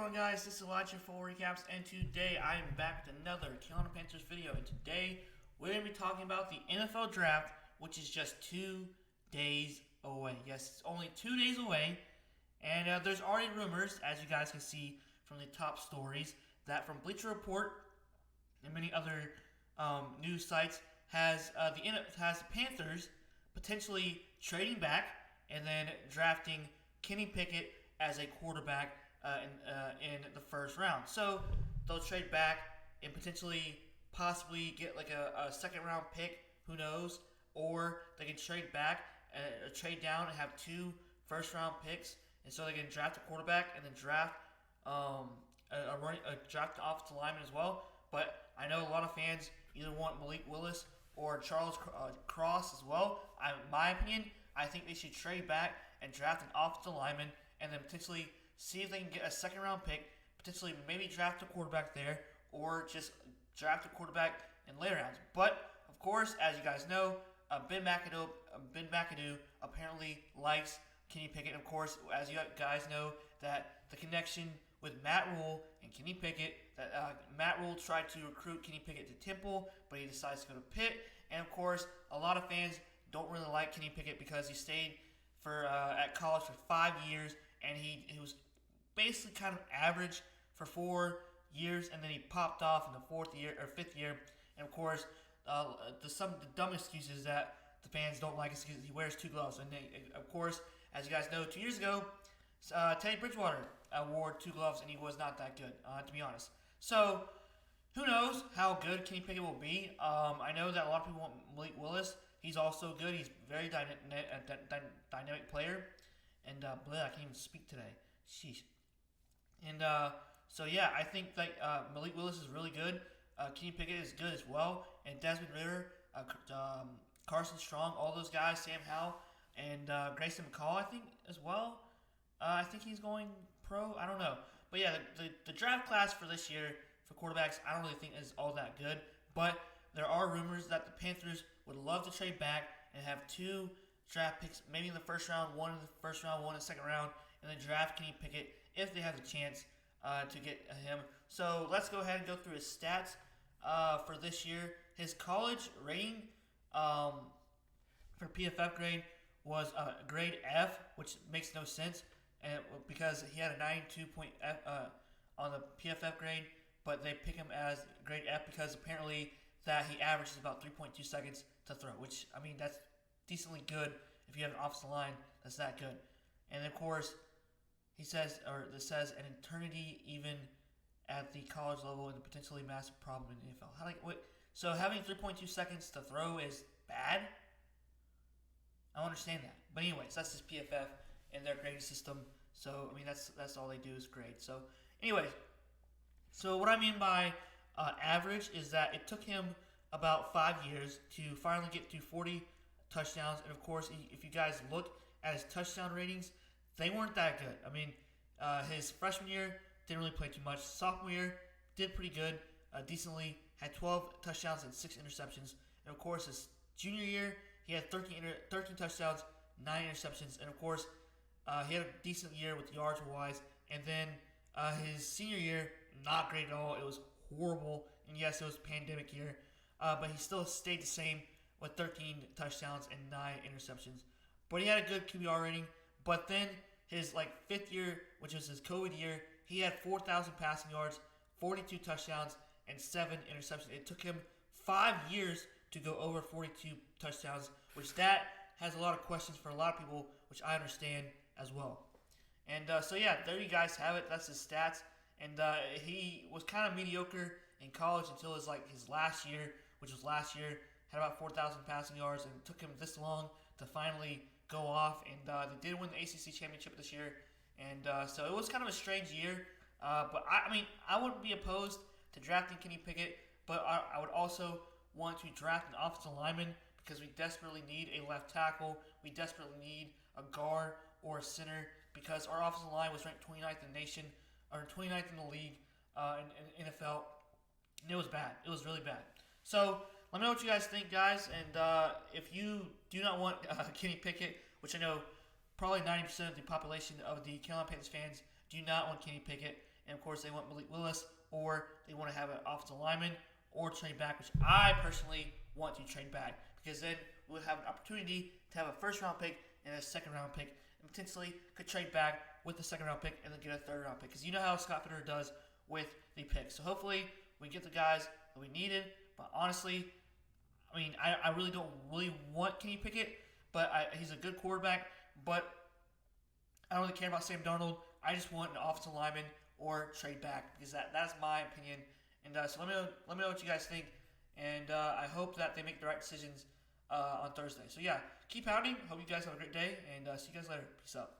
on, guys? This is Elijah Full Recaps, and today I am back with another Carolina Panthers video. And today we're going to be talking about the NFL Draft, which is just 2 days away. Yes, it's only 2 days away, and there's already rumors, as you guys can see from the top stories, that from Bleacher Report and many other news sites has the Panthers potentially trading back and then drafting Kenny Pickett as a quarterback in the first round. So they'll trade back and possibly get like a second round pick, who knows, or they can trade back, trade down and have 2 first round picks, and so they can draft a quarterback and then draft draft the offensive lineman as well. But I know a lot of fans either want Malik Willis or Charles Cross as well. In my opinion, I think they should trade back and draft an offensive lineman, and then potentially see if they can get a second round pick, potentially maybe draft a quarterback there, or just draft a quarterback in later rounds. But of course, as you guys know, Ben McAdoo apparently likes Kenny Pickett. And of course, as you guys know, that the connection with Matt Rule and Kenny Pickett, that Matt Rule tried to recruit Kenny Pickett to Temple, but he decides to go to Pitt. And of course, a lot of fans don't really like Kenny Pickett because he stayed at college for 5 years, and he was basically kind of average for 4 years, and then he popped off in the 5th year. And of course, the dumb excuses that the fans don't like is because he wears 2 gloves. And of course, as you guys know, 2 years ago, Teddy Bridgewater wore 2 gloves, and he was not that good, to be honest. So who knows how good Kenny Pickett will be? I know that a lot of people want Malik Willis. He's also good. He's a very dynamic player. And I can't even speak today. Sheesh. And so yeah, I think Malik Willis is really good. Kenny Pickett is good as well. And Desmond Ridder, Carson Strong, all those guys, Sam Howell, and Grayson McCall, I think, as well. I think he's going pro. I don't know. But yeah, the draft class for this year for quarterbacks, I don't really think is all that good. But there are rumors that the Panthers would love to trade back and have 2 draft picks, maybe in the first round, 1 in the first round, 1 in the second round, and then draft Kenny Pickett if they have the chance to get him. So let's go ahead and go through his stats for this year. His college rating for PFF grade was grade F, which makes no sense, and because he had a 92 point on the PFF grade, but they pick him as grade F because apparently that he averages about 3.2 seconds to throw, which, I mean, that's decently good if you have an offensive line that's that good. And of course, this says an eternity even at the college level and a potentially massive problem in the NFL. So having 3.2 seconds to throw is bad? I don't understand that. But anyways, that's just PFF and their grading system. So I mean, that's all they do is grade. So anyways, so what I mean by average is that it took him about 5 years to finally get to 40 touchdowns. And of course, if you guys look at his touchdown ratings, they weren't that good. I mean, his freshman year didn't really play too much. Sophomore year did pretty good, decently. Had 12 touchdowns and 6 interceptions. And of course, his junior year, he had 13 touchdowns, 9 interceptions. And of course, he had a decent year with yards wise. And then his senior year, not great at all. It was horrible. And yes, it was a pandemic year. But he still stayed the same with 13 touchdowns and 9 interceptions. But he had a good QBR rating. But then his 5th year, which was his COVID year, he had 4,000 passing yards, 42 touchdowns, and 7 interceptions. It took him 5 years to go over 42 touchdowns, which that has a lot of questions for a lot of people, which I understand as well. And so yeah, there you guys have it. That's his stats. And he was kind of mediocre in college until his last year, which was last year. Had about 4,000 passing yards, and it took him this long to finally go off. And they did win the ACC championship this year. And so it was kind of a strange year. But I mean, I wouldn't be opposed to drafting Kenny Pickett, but I would also want to draft an offensive lineman because we desperately need a left tackle. We desperately need a guard or a center because our offensive line was ranked 29th in the nation, or 29th in the league in NFL. And it was bad. It was really bad. So let me know what you guys think, guys. And if you do not want Kenny Pickett, which I know probably 90% of the population of the Carolina Panthers fans do not want Kenny Pickett, and of course they want Malik Willis, or they want to have an offensive lineman, or trade back, which I personally want to trade back, because then we would have an opportunity to have a first-round pick and a second-round pick, and potentially could trade back with the second-round pick and then get a third-round pick, because you know how Scott Fitterer does with the picks. So hopefully we get the guys that we needed, but honestly, I mean, I really don't really want Kenny Pickett, but he's a good quarterback, but I don't really care about Sam Darnold. I just want an offensive lineman or trade back, because that's my opinion. And so let me know what you guys think, and I hope that they make the right decisions on Thursday. So yeah, keep pounding. Hope you guys have a great day, and see you guys later. Peace out.